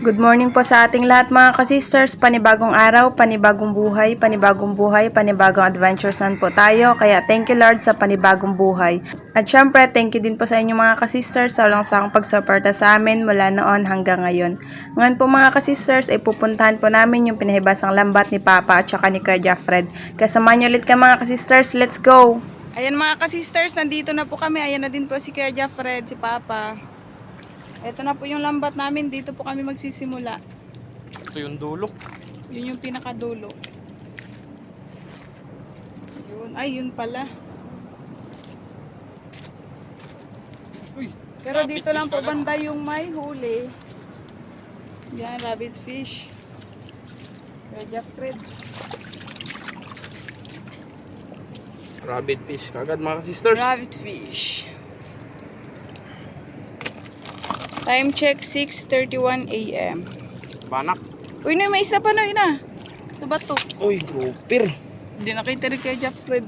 Good morning po sa ating lahat mga kasisters, panibagong araw, panibagong buhay, panibagong adventure san po tayo. Kaya thank you Lord sa panibagong buhay. At syempre, thank you din po sa inyo mga kasisters sa walang sakang pagsuporta sa amin mula noon hanggang ngayon. Ngayon po mga kasisters, ay pupuntahan po namin yung pinahibasang lambat ni Papa at saka ni Kuya Jaffred. Kasama niyo ulit ka mga kasisters, let's go! Ayan mga kasisters, nandito na po kami. Ayan na din po si Kuya Jaffred, si Papa. Ito na po yung lambat namin. Dito po kami magsisimula. Ito yung dulo. Yun yung pinakadulo. Yun. Ay, yun pala. Uy, pero dito lang po fish banda yung may huli. Yan, rabbit fish. Kuya Jaffred. Rabbit fish kagad mga sisters. Rabbit fish. Time check 6:31 AM. Banak. Uy, na may isa pa na ina. Sa bato. Uy, grouper. Hindi nakita rin kay Jaffred.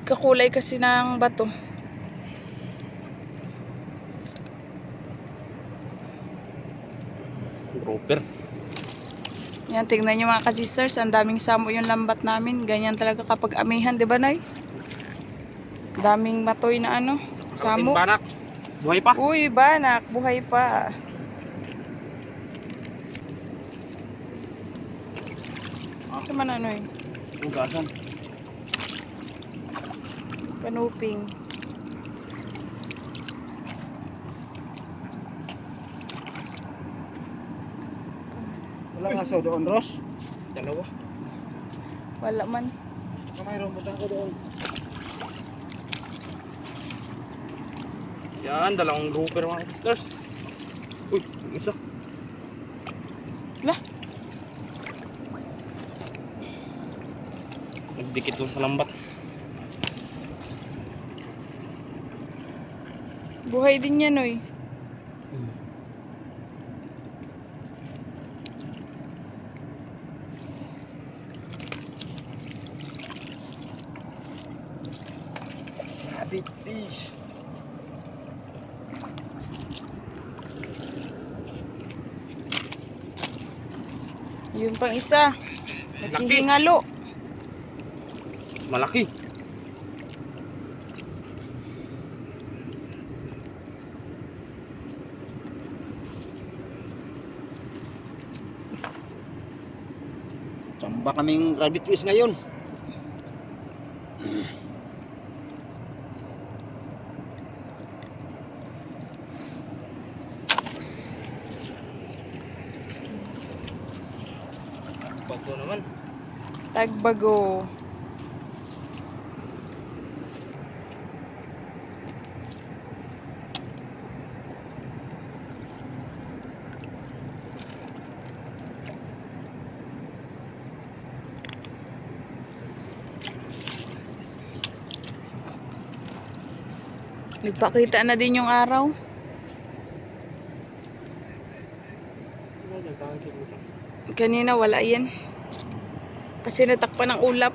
Kakulay kasi ng bato. Grouper. Yan, tingnan nyo mga kasisters. Ang daming samo yung lambat namin. Ganyan talaga kapag amihan, di ba Nay? Daming matoy na ano. Samo. Banak. Buhay pa. Uy, banak. Buhay pa. Ito man ano eh. Ugasan. Panuping. Wala nga sa doon, Ross. Dalawa. Wala man. Mayroon mo ko doon. Yan, dalawang grouper mga sisters. Uy, isa. Lah. Nagdikit lang sa lambat. Buhay din yan oy. Rabbit fish. Yun pang isa. Naghihingalo. Malaki. Tsamba kaming rabbit fish ngayon. Bato naman. Tagbago. Nagpakita na din yung araw. Kanina wala yan. Kasi natakpan ng ulap.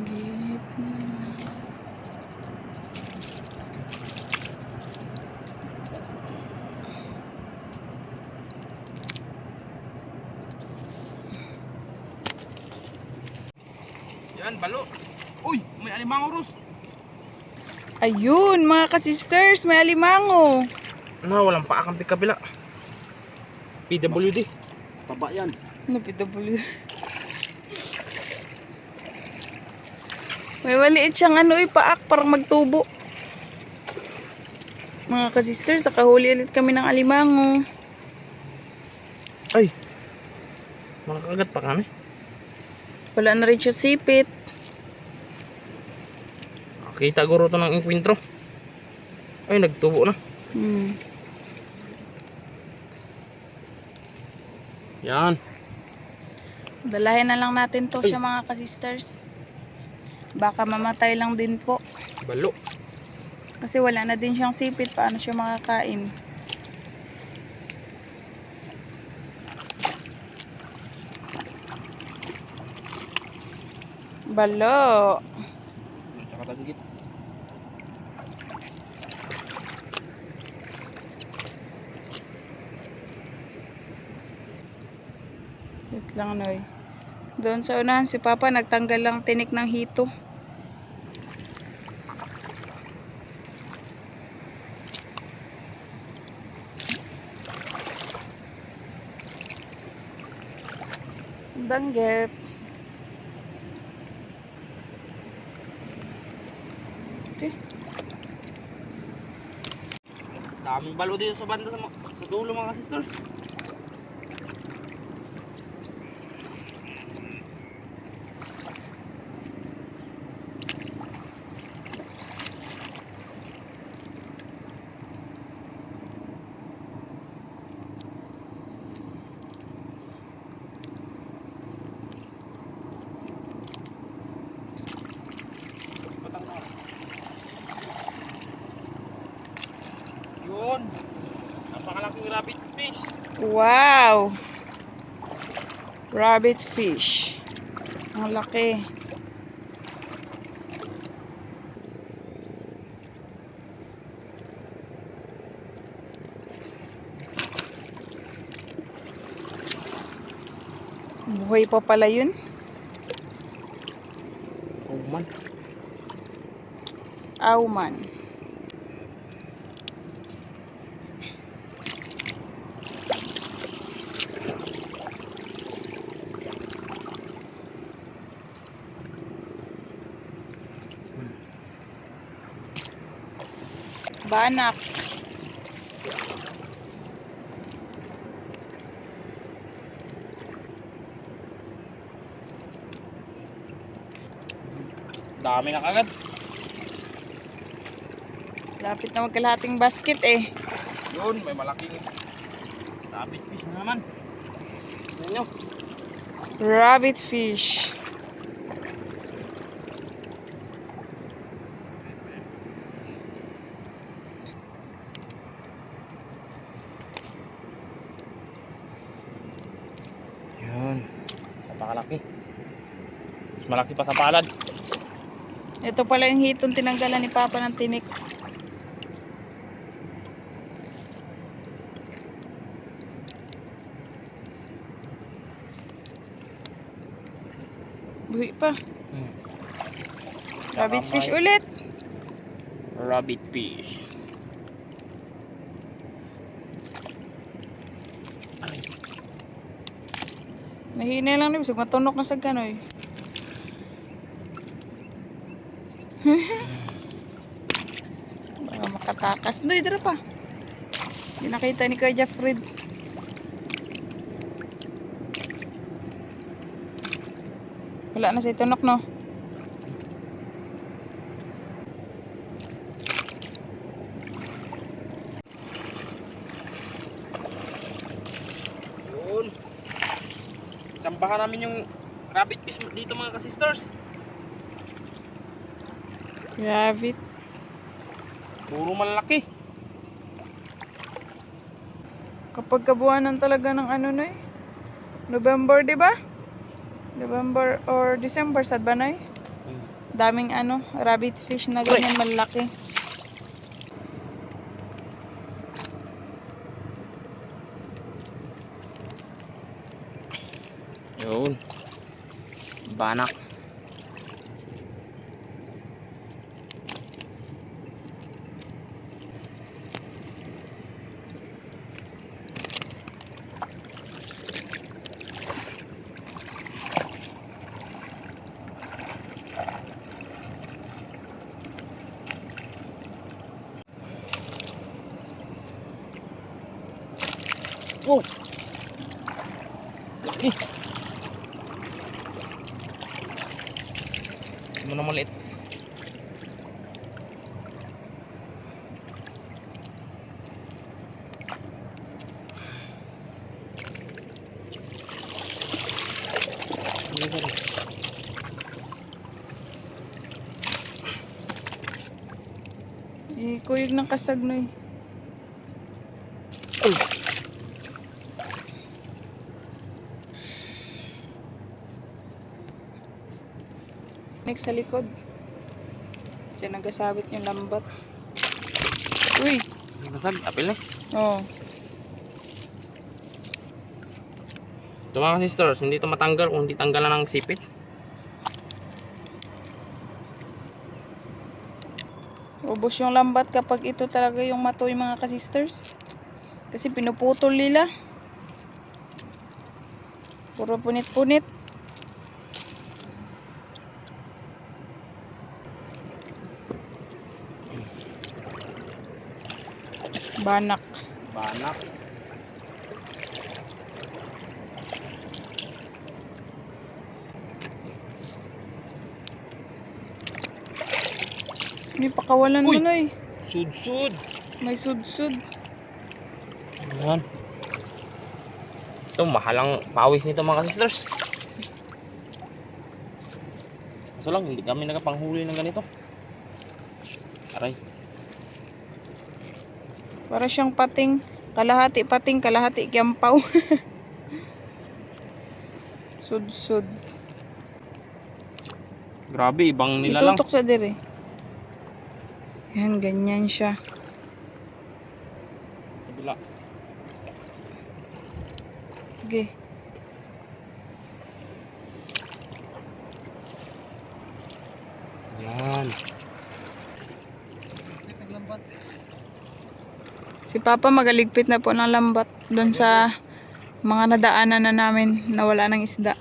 Gip na. Yan, balo. Uy, may alimango, Ros. Ayun, mga kasisters, may alimango. Na, walang paa kang kabila. PWD. Taba yan. Napitabulo. May maliit siyang ano, paak, parang magtubo. Mga kasisters, nakahuli ulit kami ng alimango. Ay. Makakagat pa kami. Wala na rin siya sipit. Kita guro to ng enkwentro. Ay, nagtubo na. Yan. Dalahin na lang natin to Ay. siya mga kasisters. Baka mamatay lang din po. Balo. Kasi wala na din siyang sipit. Paano siya makakain? Balo. Tsaka tagigit. Wait lang, Noy. Doon sa unahan si Papa nagtanggal lang tinik ng hito. Danggit. Okay. Daming balo dito sa banda sa dulo mga sisters. Yun. Napakalaking rabbit fish. Wow! Rabbit fish. Ang laki. Buhay pa pala yun. Oh man. Auman. Banak. Dami na kagad. Lapit na magkalahating basket eh. Yun, may malaking rabbit fish na naman. Tignan nyo. Rabbit fish. Yun. Napakalaki. Mas malaki pa sa palad. Ito pala yung hitong tinanggalan ni Papa ng tinik. Buhay pa. Rabbit fish ulit. Rabbit fish. Ay. Mahina lang na. Bisag matunok na sa ganoy. Baka makatakas. Doy, dara pa. Hindi nakita ni Kuya Jeffred. Wala na sa tunok, no? Yun. Tambahan namin yung rabbit fish dito mga ka-sisters. Rabbit. Puro malaki. Kapag kabuanan talaga ng ano, Noy? November, di ba? November or December, sad ba, Noy? Daming ano, rabbit fish na ganyan malaki. Yun. Banak. Oh. Laki. Ano na maliit. Ikuyog ng kasag, Noy. Oh. Next sa likod. Diyan nagasabit yung lambat. Uy. Nasag, apil na. Oh. Ito mga sisters, hindi ito matanggal kung hindi tanggalan ng sipit. Ubos yung lambat kapag ito talaga yung matoy mga ka-sisters. Kasi pinuputol nila. Puro punit-punit. Banak. Banak. May pakawalan mo Uy! na eh. Sud-sud. May sud-sud. Ayan. Ito, mahalang pawis nito mga sisters. Kaso lang, hindi kami nakapanghuli ng ganito. Aray. Para siyang kalahati pating, kalahati kiyampaw. Sud-sud. Grabe, ibang nila lang. Itutok sa dire. Yan, ganyan siya. Kabila. Sige. Yan. Si Papa magaligpit na po ng lambat doon sa mga nadaanan na namin na wala ng isda.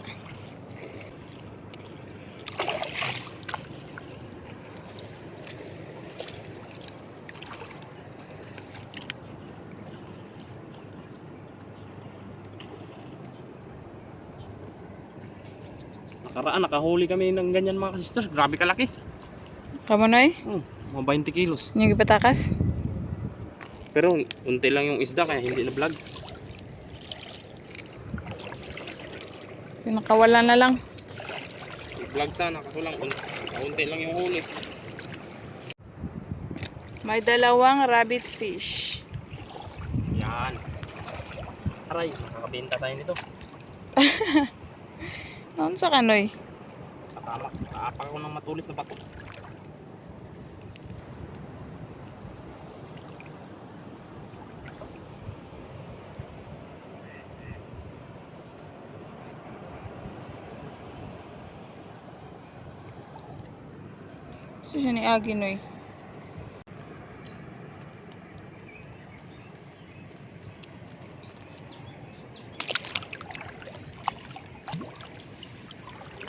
Nakaraan, nakahuli kami ng ganyan mga sisters. Grabe kalaki. Kamunoy? Mga 20 kilos. Yung ipatakas? Pero unti lang yung isda kaya hindi na vlog. Pinakawalan na lang. I-vlog sana kaso lang unti lang yung huli. May dalawang rabbit fish. Yan. Aray, makakabenta tayo nito. Noon sa kanoy? Katama, kaapak ako ng matulis na bato. Gusto siya ni Aginoy.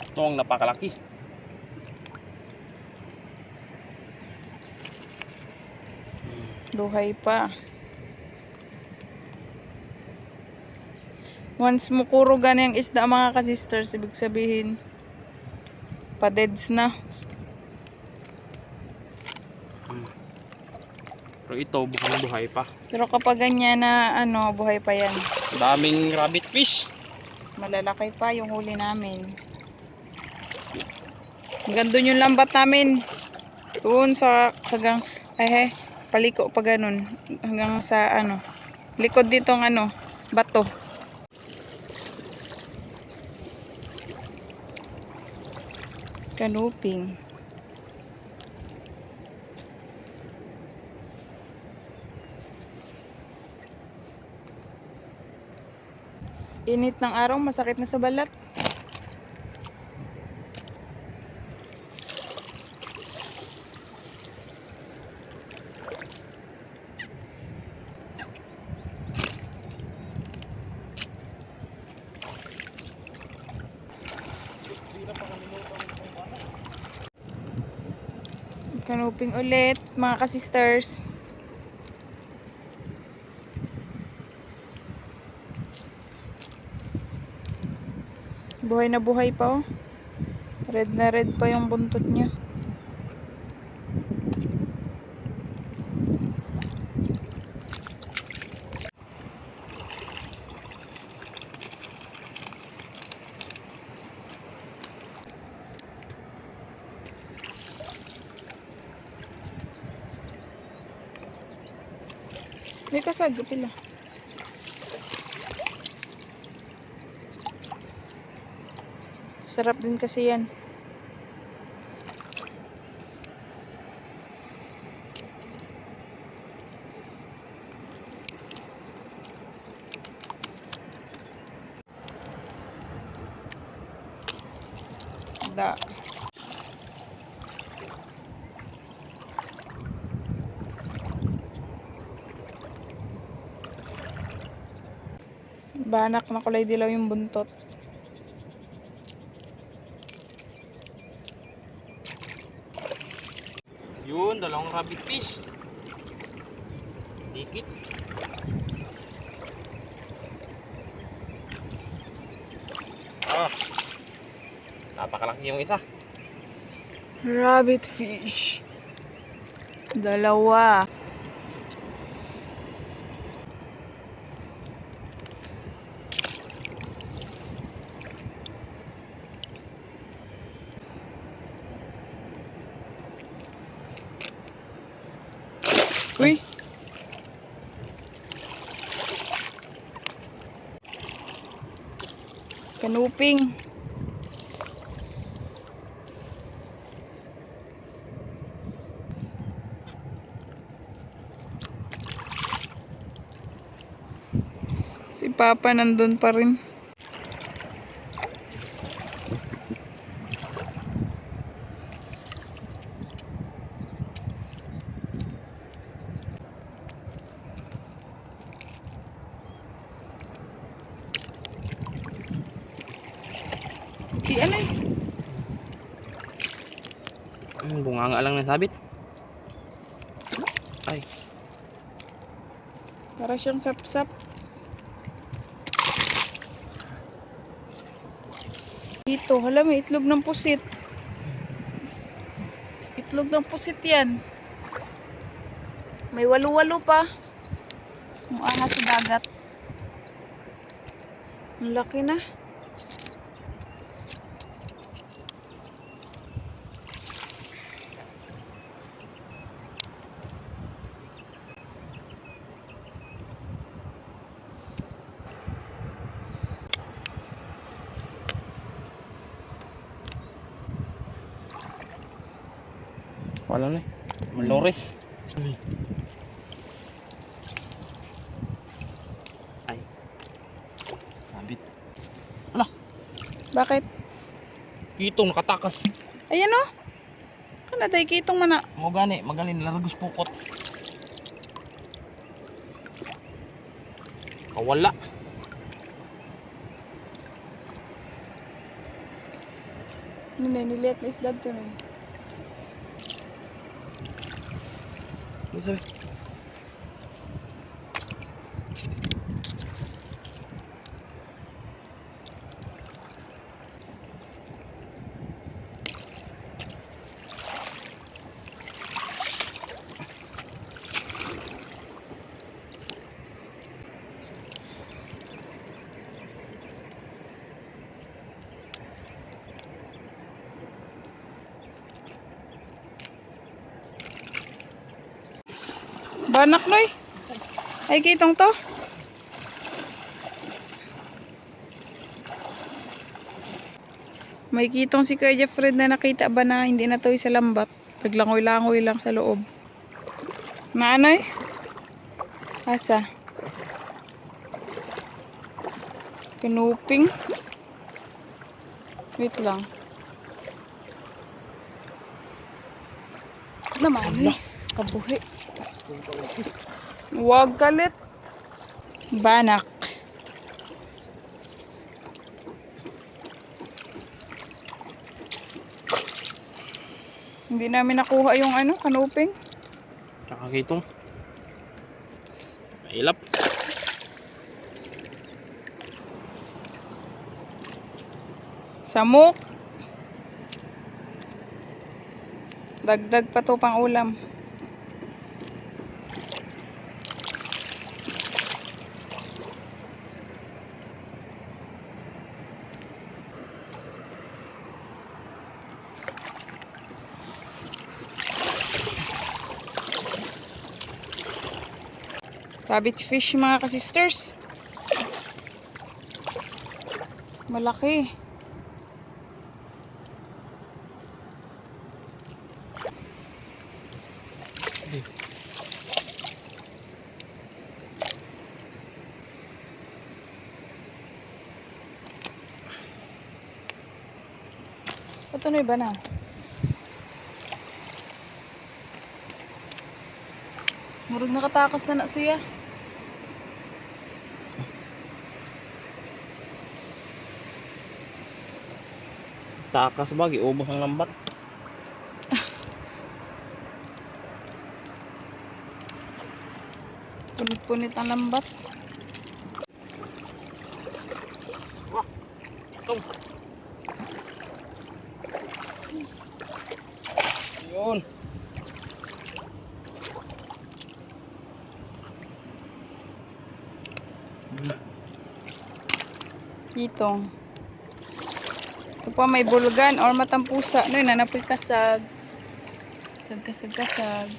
Ito ang napakalaki. Buhay pa. Once mukurugan yung isda mga ka-sisters, ibig sabihin pa-deads na. Pero ito buhay pa. Pero kapag ganyan na buhay pa yan. Daming rabbit fish. Malalaki pa yung huli namin. Hanggang doon yung lambat namin. Doon sa hanggang paliko pa ganun. Hanggang sa likod ditong bato. Kanuping. Init ng araw, masakit na sa balat. Kanuping ulit, mga ka-sisters. Buhay na buhay pa oh. Red na red pa yung buntot niya. May kasag, pila. Sarap din kasi yan. isda. Banak na kulay dilaw yung buntot. Yun, dalawang rabbit fish. Dikit. Ah. Napakalaki yung isa. Rabbit fish. Dalawa. Uy! Kanuping. Si Papa nandun pa rin. Di ano eh. Bunganga lang ng sabit. Ay. Para siyang sapsap. Ito, hala may itlog ng pusit. Itlog ng pusit yan. May walo-walo pa. Ang ahas sa dagat. Ang laki na. Wala na eh. Malores. Ay. Sabit. Ala. Bakit? Kitong nakatakas. Ayan o. Ano tayo kitong mana? Mo gani, magaling largus pukot. Kawala. Nililit na isda ito na eh. Ano sabi? Banak noy. Ay kitong to. May kitong si Kuya Jeffred na nakita ba na hindi na to sa lambat. Naglangoy-langoy lang sa loob. Na anoy? Asa? Kanuping. Wait lang. Naman eh. Kabuhi. Huwag kalit. Banak. Hindi namin nakuha yung ano, kanuping. Tsaka kitong. Mailap. Samok. Dagdag pa to pang ulam. Rabbit fish mga kasisters. Malaki. Patuloy ba na? Murag nakatakas na siya. Takas ba, giubos ang lambat. Punit-punit ang lambat. Itong. Yun. Itong. Ito pa may bulgan or matampusa. Ano yun, nanapoy kasag. Kasag.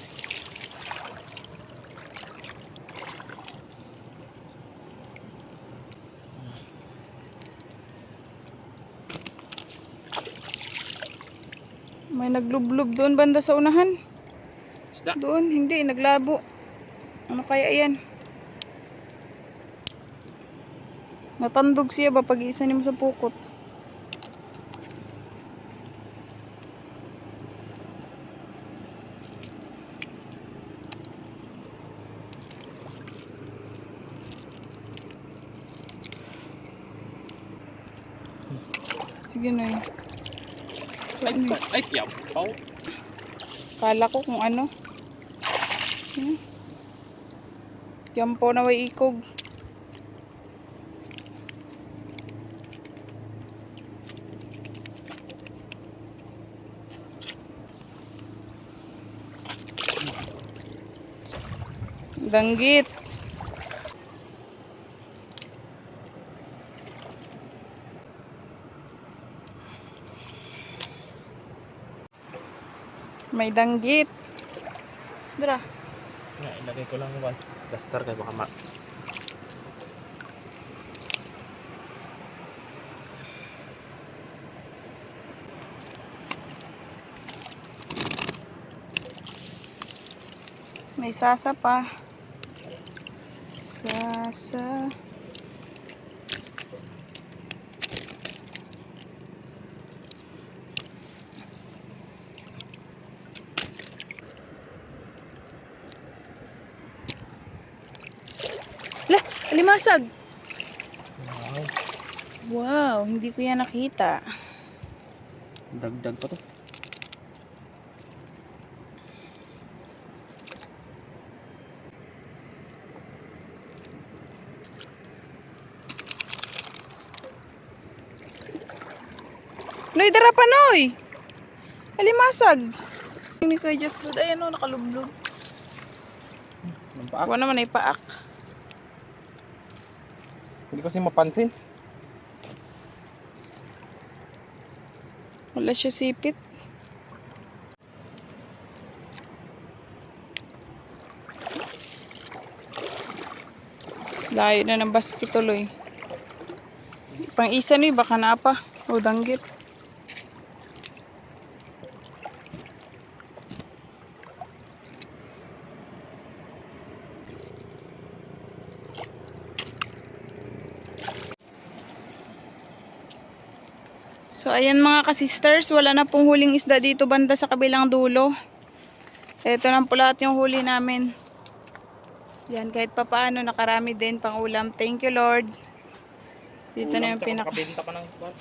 May naglublob doon banda sa unahan. Isda. Doon, hindi, naglabo. Ano kaya yan? Natandog siya ba pag-iisa niyo sa pukot? Sige na yun. Ay, yapaw. Kala ko kung ano. Yampo na way ikog. Danggit. May danggit. Dara. Nga, ilagay ko lang ba. Duster kay baka May sasa pa. Sasa. Lah, alimasag. Wow, hindi ko yan nakita. dagdag pa to. Noy, dara pa, Noy. Alimasag. Ni Kuya Jeff Lud, ayan o, nakalublog. Nampaak. Wala naman ay paak. Hindi kasi mapansin. Wala siya sipit. Layo na ng basket tuloy. Pang isa ni baka na pa. O danggit. So ayan mga ka-sisters, wala na pong huling isda dito banda sa kabilang dulo. Ito lang po lahat yung huli namin. Yan, kahit pa paano nakarami din pang ulam. Thank you Lord. Dito na yung pinaka... Makabenta pa ng bar.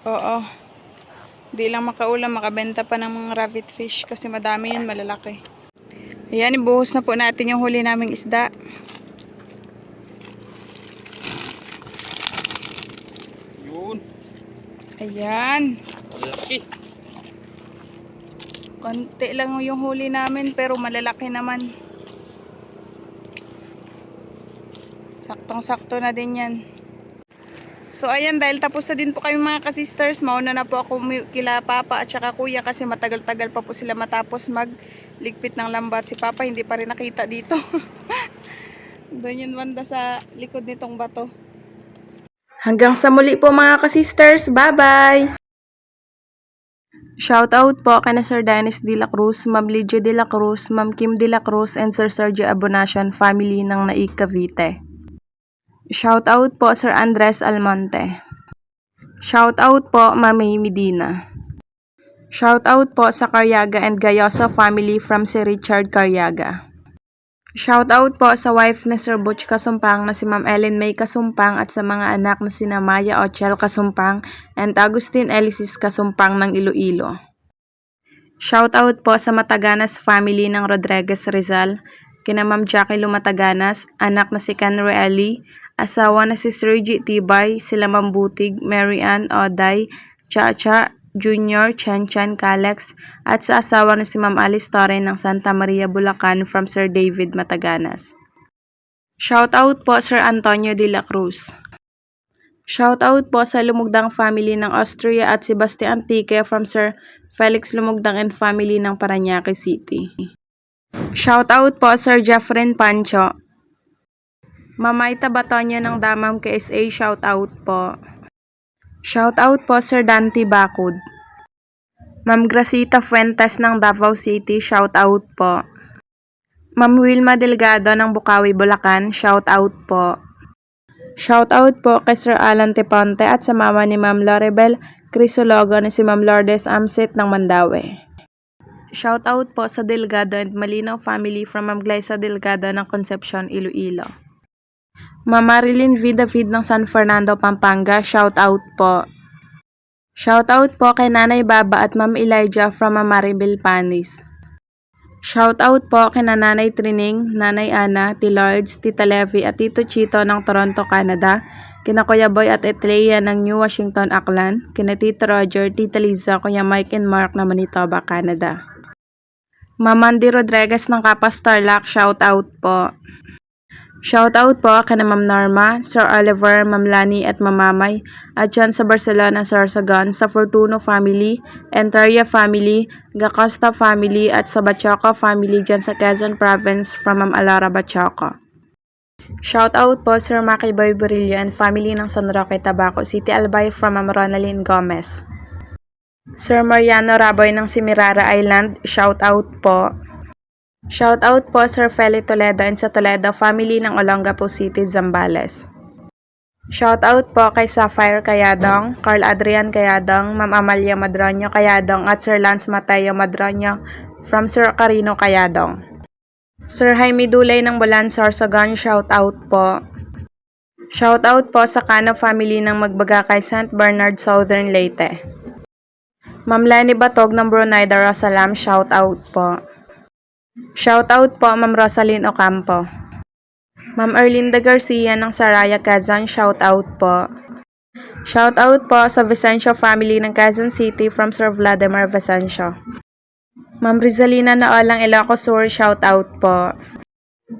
Oo. Di lang makaulam, makabenta pa ng mga rabbit fish kasi madami yun, malalaki. Ayan, ibuhos na po natin yung huli naming isda. Yun. Ayan. Laki. Konti lang yung huli namin pero malalaki naman. Saktong-sakto na din yan. So ayan, dahil tapos na din po kami mga ka-sisters, mauna na po ako kila Papa at saka Kuya kasi matagal-tagal pa po sila matapos magligpit ng lambat. Si Papa hindi pa rin nakita dito. Doon yun banda sa likod nitong bato. Hanggang sa muli po mga ka-sisters, bye-bye! Shoutout po kay Sir Dennis De La Cruz, Ma'am Lydia De La Cruz, Ma'am Kim De La Cruz, and Sir Sergio Abonacion family ng Naik Cavite. Shoutout po Sir Andres Almonte. Shoutout po Ma'am May Medina. Shoutout po sa Caryaga and Gayoso family from si Richard Caryaga. Shoutout po sa wife ni Sir Butch Kasumpang na si Ma'am Ellen May Kasumpang at sa mga anak na sina Maya Ochel Kasumpang and Agustin Elisis Kasumpang ng Iloilo. Shoutout po sa Mataganas family ng Rodriguez Rizal, kina Ma'am Jackie Lumataganas, anak na si Ken Reilly, asawa na si Sir G. Tibay, sila Ma'am Butig, Mary Ann, Oday, Chacha, Junior, Chan Calex, at sa asawa na si Ma'am Alice Torre ng Santa Maria, Bulacan from Sir David Mataganas. Shoutout po Sir Antonio de la Cruz. Shoutout po sa Lumugdang family ng Austria at Sebastian Antique from Sir Felix Lumugdang and family ng Parañaque City. Shoutout po Sir Jeffren Pancho. Mamayta Batonyo ng Damam KSA, shoutout po. Shoutout po Sir Dante Bacud. Ma'am Gracita Fuentes ng Davao City, shoutout po. Ma'am Wilma Delgado ng Bukawi, Bulacan, shoutout po. Shoutout po kay Sir Alan Teponte at sa mama ni Ma'am Loribel Crisologo na si Ma'am Lourdes Amsit ng Mandaue. Shoutout po sa Delgado and Malinaw family from Ma'am Glyza Delgado ng Concepcion, Iloilo. Ma'am Marilyn V. David ng San Fernando, Pampanga, shoutout po. Shoutout po kay Nanay Baba at Ma'am Elijah from Ma'am Maribel Panis. Shoutout po kay Nanay Trining, Nanay Ana, T-Lords, Tita Levy at Tito Chito ng Toronto, Canada, kina Kuya Boy at Etleia ng New Washington, Auckland, kina Tito Roger, Tita Liza, Kuya Mike and Mark na Manitoba, Canada. Ma'am Mandy Rodriguez ng Kapas Tarlac, shoutout po. Shoutout po kay Ma'am Norma, Sir Oliver, Ma'am Lani at Ma'am Mamay, at dyan sa Barcelona, Sorsogon, sa Fortuno family, Enteria family, Gacosta family, at sa Bachoco family dyan sa Quezon Province from Ma'am Alara Bachoco. Shoutout po Sir Maki Boy Burillo and family ng San Roque, Tabaco City, Albay from Ma'am Ronaline Gomez. Sir Mariano Raboy ng Simirara Island, shoutout po. Shoutout po Sir Feli Toledo and sa Toledo family ng Olongapo City, Zambales. Shoutout po kay Sapphire Kayadong, Carl Adrian Kayadong, Ma'am Amalia Madroño Kayadong at Sir Lance Mateo Madroño from Sir Carino Kayadong. Sir Jaime Dulay ng Bulan, Sorsogon, shoutout po. Shoutout po sa Cano family ng Magbagakay, St. Bernard, Southern Leyte. Ma'am Lenny Batog ng Brunei Darussalam, shoutout po. Shoutout po Ma'am Rosaline Ocampo. Ma'am Erlinda Garcia ng Saraya, Quezon, shoutout po. Shoutout po sa Vicencio family ng Quezon City from Sir Vladimir Vicencio. Ma'am Rizalina Naolang Ilocos Sur, shoutout po.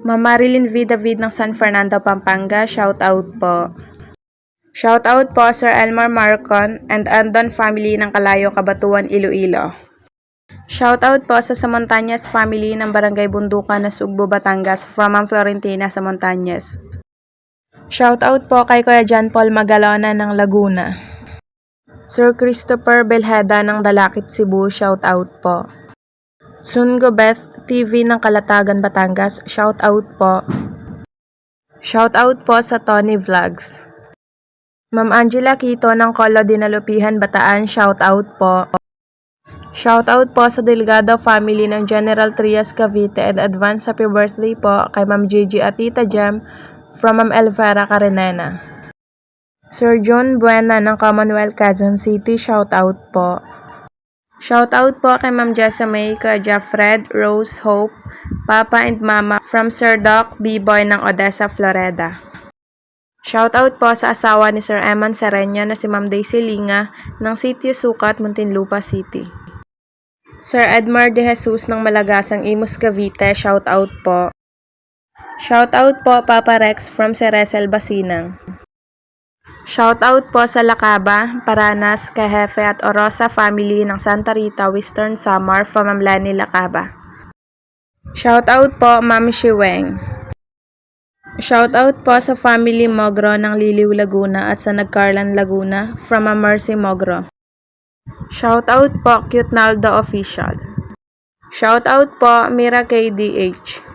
Ma'am Marilyn V. David ng San Fernando, Pampanga, shoutout po. Shoutout po Sir Elmar Marcon and Andon family ng Kalayo, Cabatuan, Iloilo. Shoutout po sa Samontañez family ng Barangay Bundukan na Sugbo, Batangas from Ma'am Florentina Samontañez. Shoutout po kay Kuya John Paul Magalona ng Laguna. Sir Christopher Belheda ng Dalakit, Cebu, shoutout po. Sungo Beth TV ng Kalatagan, Batangas, shoutout po. Shoutout po sa Tony Vlogs. Ma'am Angela Quito ng Colo Dinalupihan, Bataan, shoutout po. Shoutout po sa Delgado family ng General Trias, Cavite and advance happy birthday po kay Ma'am Gigi at Tita Jem from Ma'am Elvera Carenena. Sir John Buena ng Commonwealth, Quezon City, shoutout po. Shoutout po kay Ma'am Jessa May, Kuya Fred, Rose, Hope, Papa and Mama from Sir Doc B-Boy ng Odessa, Florida. Shoutout po sa asawa ni Sir Eman Sereño na si Ma'am Daisy Linga ng Sitio Sucat, Muntinlupa City. Sir Edmar De Jesus ng Malagasang Imus, Cavite, shoutout po. Shoutout po Papa Rex from Ceresel, Basinang. Shoutout po sa Lacaba, Paranas, Cajefe at Orosa family ng Santa Rita, Western Samar from Ma'am Lani Lacaba. Shoutout po Ma'am Shiweng. Shoutout po sa family Mogro ng Liliw, Laguna at sa Nagcarlan, Laguna from Ma'am Mercy Mogro. Shoutout po Cute Naldo Official. Shoutout po Mira KDH.